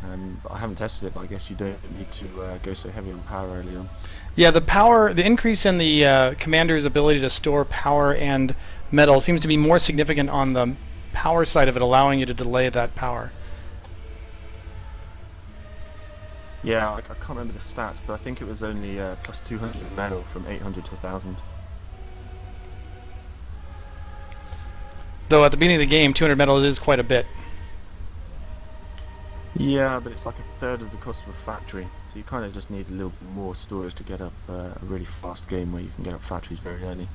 But I haven't tested it, but I guess you don't need to go so heavy on power early on. Yeah, the increase in the commander's ability to store power and metal seems to be more significant on the power side of it, allowing you to delay that power. Yeah, I can't remember the stats, but I think it was only plus 200 metal from 800 to 1000. Though at the beginning of the game, 200 metal is quite a bit. Yeah, but it's like a third of the cost of a factory, so you kind of just need a little bit more storage to get up a really fast game where you can get up factories very early.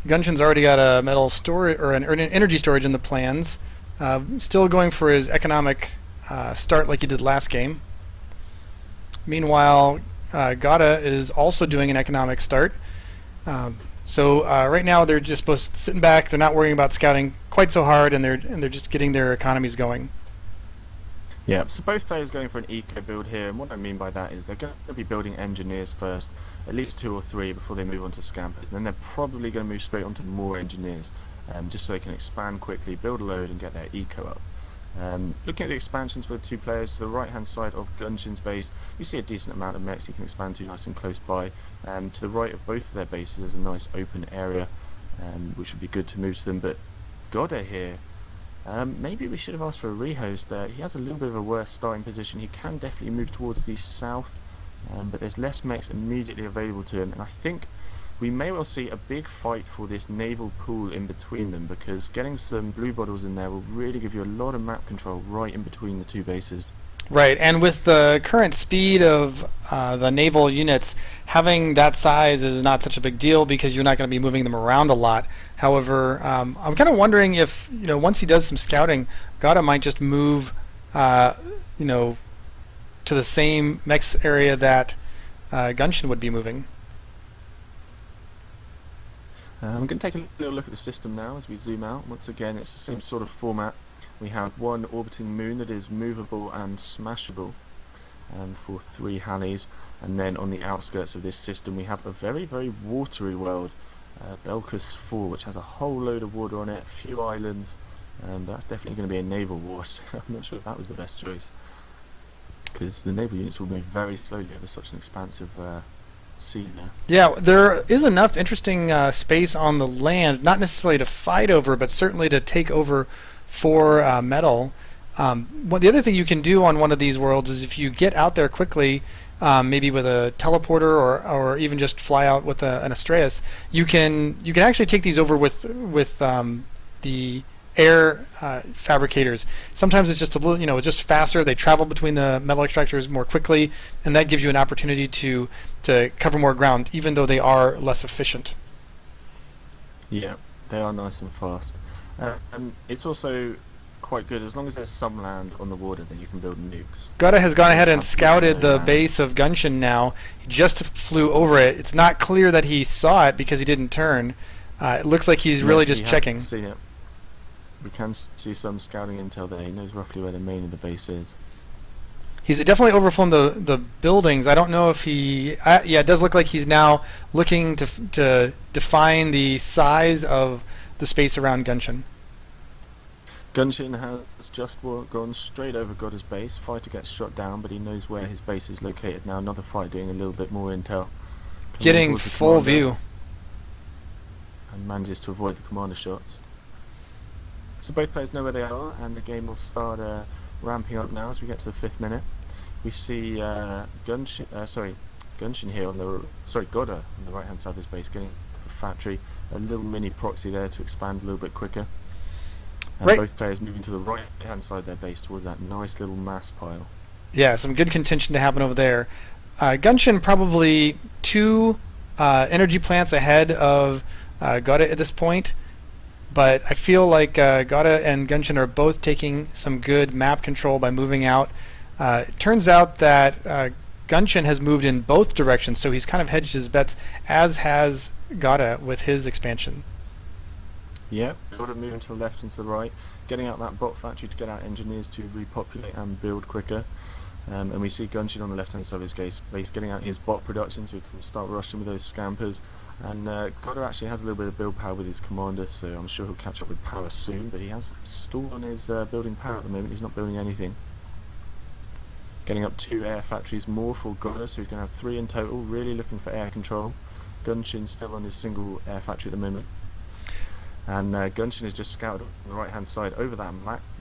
Gunshin's already got a metal storage or an energy storage in the plans. Still going for his economic start like he did last game. Meanwhile, Godde is also doing an economic start. So right now they're just sitting back. They're not worrying about scouting quite so hard, and they're just getting their economies going. Yeah, so both players going for an eco build here, and what I mean by that is they're going to be building engineers first, at least 2 or 3 before they move on to scampers, and then they're probably going to move straight on to more engineers, just so they can expand quickly, build a load, and get their eco up. Looking at the expansions for the 2 players, to the right hand side of Gunshin's base, you see a decent amount of mechs you can expand to nice and close by. To the right of both of their bases there's a nice open area, which would be good to move to them, but Godde here, maybe we should have asked for a rehost. He has a little bit of a worse starting position. He can definitely move towards the south, but there's less mechs immediately available to him, and I think we may well see a big fight for this naval pool in between them, because getting some blue bottles in there will really give you a lot of map control right in between the 2 bases. Right, and with the current speed of the naval units, having that size is not such a big deal because you're not going to be moving them around a lot. However, I'm kind of wondering if once he does some scouting, Godde might just move to the same mechs area that Gunshin would be moving. I'm going to take a little look at the system now as we zoom out. Once again, it's the same sort of format. We have one orbiting moon that is movable and smashable for 3 Halleys, and then on the outskirts of this system we have a very, very watery world, Belkus 4, which has a whole load of water on it, a few islands, but that's definitely going to be a naval war, so I'm not sure if that was the best choice, because the naval units will move very slowly over such an expansive sea there. Yeah, there is enough interesting space on the land, not necessarily to fight over, but certainly to take over for metal. The other thing you can do on one of these worlds is if you get out there quickly, maybe with a teleporter or even just fly out with an Astraeus, you can actually take these over with the air fabricators. Sometimes it's just a little, it's just faster. They travel between the metal extractors more quickly, and that gives you an opportunity to cover more ground, even though they are less efficient. Yeah, they are nice and fast. It's also quite good as long as there's some land on the water that you can build nukes. Godde has gone ahead and scouted the base of Gunshin now. He just flew over it. It's not clear that he saw it because he didn't turn. It looks like he's really just checking. Seen it. We can see some scouting intel there. He knows roughly where the main of the base is. He's definitely overflown the buildings. I don't know if he... yeah, it does look like he's now looking to define the size of the space around Gunshin. Gunshin has just gone straight over Godde's base. Fighter gets shot down, but he knows where his base is located now. Another fighter doing a little bit more intel. Getting full view. And manages to avoid the commander shots. So both players know where they are, and the game will start ramping up now as we get to the 5th minute. We see Godde on the right hand side of his base getting a factory, a little mini proxy there to expand a little bit quicker. And right. Both players moving to the right hand side of their base towards that nice little mass pile. Yeah, some good contention to happen over there. Gunshin probably 2 energy plants ahead of Godde at this point. But I feel like Godde and Gunshin are both taking some good map control by moving out. It turns out that Gunshin has moved in both directions, so he's kind of hedged his bets, as has Godde with his expansion. Yep, Godde moving to the left and to the right, getting out that bot factory to get out engineers to repopulate and build quicker. And we see Gunshin on the left hand side of his base getting out his bot production so he can start rushing with those scampers. And Godde actually has a little bit of build power with his commander, so I'm sure he'll catch up with power soon, but he has stalled on his building power at the moment. He's not building anything. Getting up 2 air factories more for Godde, so he's going to have 3 in total, really looking for air control. Gunshin still on his single air factory at the moment. And Gunshin has just scouted on the right hand side over that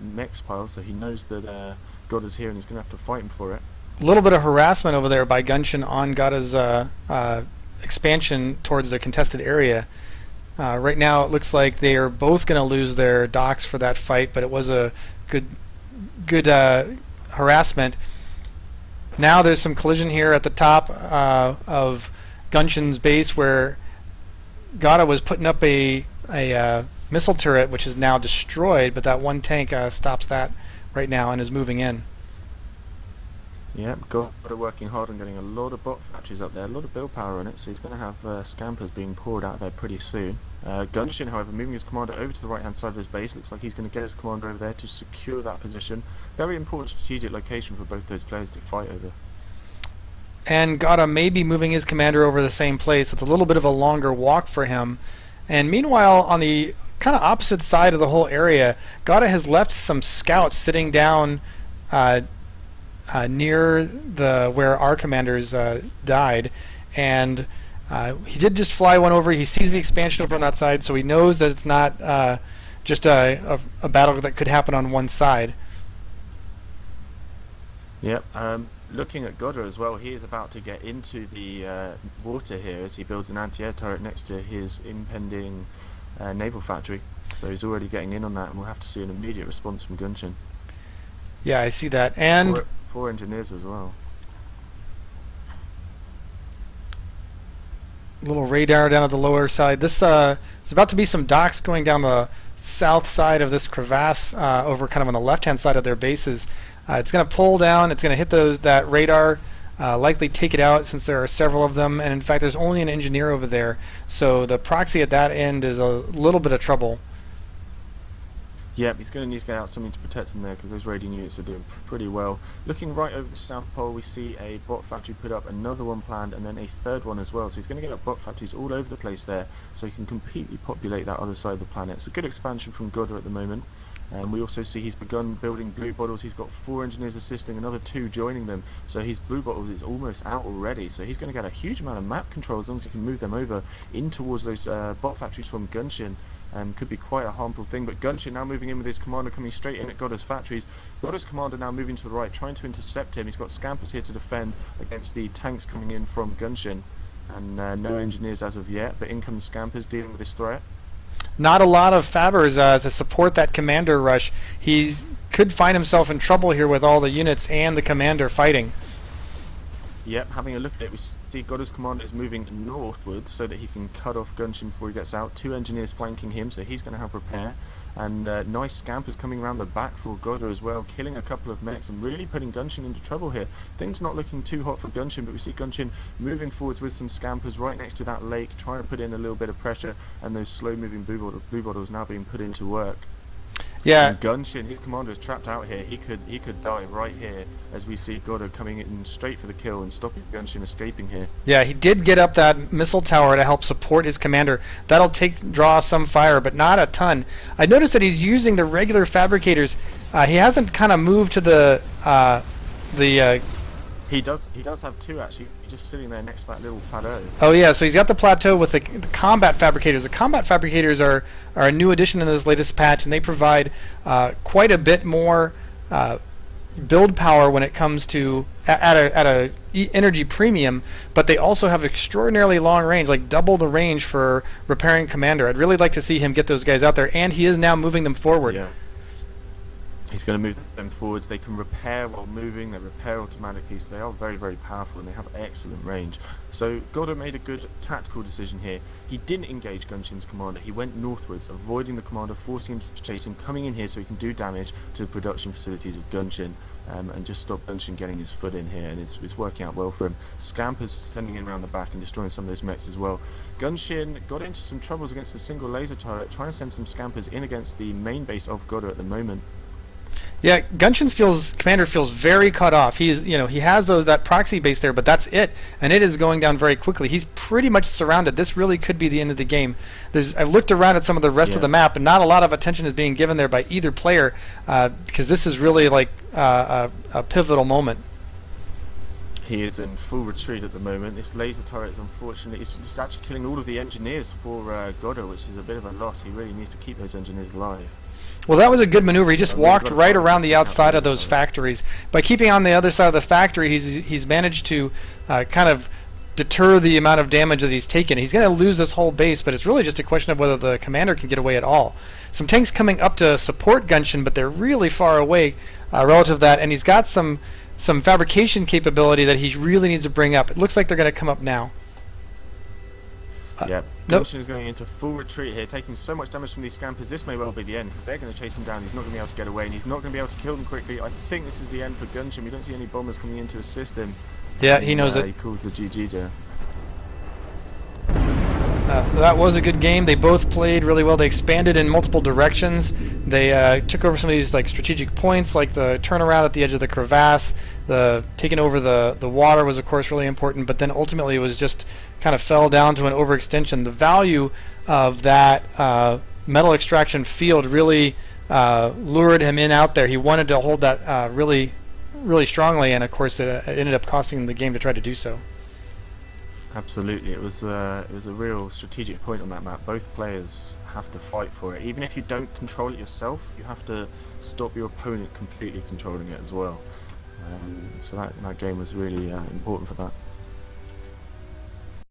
mechs pile, so he knows that Godde's here and he's going to have to fight him for it. A little bit of harassment over there by Gunshin on Godde's expansion towards the contested area. Right now it looks like they are both going to lose their docks for that fight, but it was a good harassment. Now there's some collision here at the top of Gunshin's base where Godde was putting up a missile turret, which is now destroyed, but that one tank stops that right now and is moving in. Yep, Godde working hard on getting a lot of bot factories up there, a lot of build power on it, so he's going to have scampers being poured out there pretty soon. Gunshin, however, moving his commander over to the right hand side of his base, looks like he's going to get his commander over there to secure that position. Very important strategic location for both those players to fight over. And Godde may be moving his commander over the same place. It's a little bit of a longer walk for him. And meanwhile, on the kind of opposite side of the whole area, Godde has left some scouts sitting down near where our commanders died, and he did just fly one over. He sees the expansion over on that side, so he knows that it's not just a battle that could happen on one side. Yep. Looking at Godde as well, he is about to get into the water here as he builds an anti-air turret next to his impending naval factory. So he's already getting in on that, and we'll have to see an immediate response from Gunshin. Yeah, I see that. And 4 engineers as well. Little radar down at the lower side. This is about to be some docks going down the south side of this crevasse over kind of on the left-hand side of their bases. It's going to pull down. It's going to hit that radar, likely take it out since there are several of them. And in fact, there's only an engineer over there, so the proxy at that end is a little bit of trouble. Yep, he's going to need to get out something to protect him there because those raiding units are doing pretty well. Looking right over the South Pole, we see a bot factory put up, another one planned, and then a third one as well. So he's going to get up bot factories all over the place there so he can completely populate that other side of the planet. It's a good expansion from Godde at the moment. And we also see he's begun building blue bottles. He's got 4 engineers assisting, another 2 joining them. So his blue bottles is almost out already. So he's going to get a huge amount of map control as long as he can move them over in towards those bot factories from Gunshin. Could be quite a harmful thing, but Gunshin now moving in with his commander coming straight in at Godde's factories. Godde's commander now moving to the right, trying to intercept him. He's got scampers here to defend against the tanks coming in from Gunshin. And no engineers as of yet, but in come the scampers dealing with this threat. Not a lot of fabbers to support that commander rush. He could find himself in trouble here with all the units and the commander fighting. Yep, having a look at it, we see Godde's commander is moving northwards so that he can cut off Gunshin before he gets out. 2 engineers flanking him, so he's going to have repair. And nice scampers coming around the back for Godde as well, killing a couple of mechs and really putting Gunshin into trouble here. Things not looking too hot for Gunshin, but we see Gunshin moving forwards with some scampers right next to that lake, trying to put in a little bit of pressure, and those slow-moving blue bottles now being put into work. Yeah. And Gunshin, his commander is trapped out here. He could die right here as we see Godde coming in straight for the kill and stopping Gunshin escaping here. Yeah, he did get up that missile tower to help support his commander. That'll draw some fire, but not a ton. I noticed that he's using the regular fabricators. He hasn't kind of moved to the He does have 2 actually, just sitting there next to that little plateau. Oh yeah, so he's got the plateau with the combat fabricators. The combat fabricators are a new addition in this latest patch, and they provide quite a bit more build power when it comes to at a energy premium, but they also have extraordinarily long range, like double the range for repairing commander. I'd really like to see him get those guys out there, and he is now moving them forward. Yeah. He's going to move them forwards. They can repair while moving. They repair automatically, so they are very, very powerful, and they have excellent range. So Godde made a good tactical decision here. He didn't engage Gunshin's commander. He went northwards, avoiding the commander, forcing him to chase him, coming in here so he can do damage to the production facilities of Gunshin, and just stop Gunshin getting his foot in here, and it's working out well for him. Scampers sending in around the back and destroying some of those mechs as well. Gunshin got into some troubles against the single laser turret, trying to send some scampers in against the main base of Godde at the moment. Yeah, Gunshin's commander feels very cut off. He is, he has that proxy base there, but that's it, and it is going down very quickly. He's pretty much surrounded. This really could be the end of the game. I've looked around at some of the rest of the map, and not a lot of attention is being given there by either player, because this is really like a pivotal moment. He is in full retreat at the moment. This laser turret is unfortunately, it's just actually killing all of the engineers for Godde, which is a bit of a loss. He really needs to keep those engineers alive. Well, that was a good maneuver. He just walked right around the outside of those factories. By keeping on the other side of the factory, he's managed to kind of deter the amount of damage that he's taken. He's going to lose this whole base, but it's really just a question of whether the commander can get away at all. Some tanks coming up to support Gunshin, but they're really far away relative to that, and he's got some fabrication capability that he really needs to bring up. It looks like they're going to come up now. Yep. Nope. Gunshin is going into full retreat here, taking so much damage from these scampers. This may well be the end, because they're going to chase him down. He's not going to be able to get away, and he's not going to be able to kill them quickly. I think this is the end for Gunshin. We don't see any bombers coming in to assist him. Yeah, he knows it. He calls the GG there. That was a good game. They both played really well. They expanded in multiple directions. They took over some of these strategic points, like the turnaround at the edge of the crevasse. The taking over the water was, of course, really important. But then ultimately, it was just kind of fell down to an overextension. The value of that metal extraction field really lured him in out there. He wanted to hold that really, really strongly, and of course, it ended up costing him the game to try to do so. Absolutely, it was a real strategic point on that map. Both players have to fight for it. Even if you don't control it yourself, you have to stop your opponent completely controlling it as well. So that game was really important for that.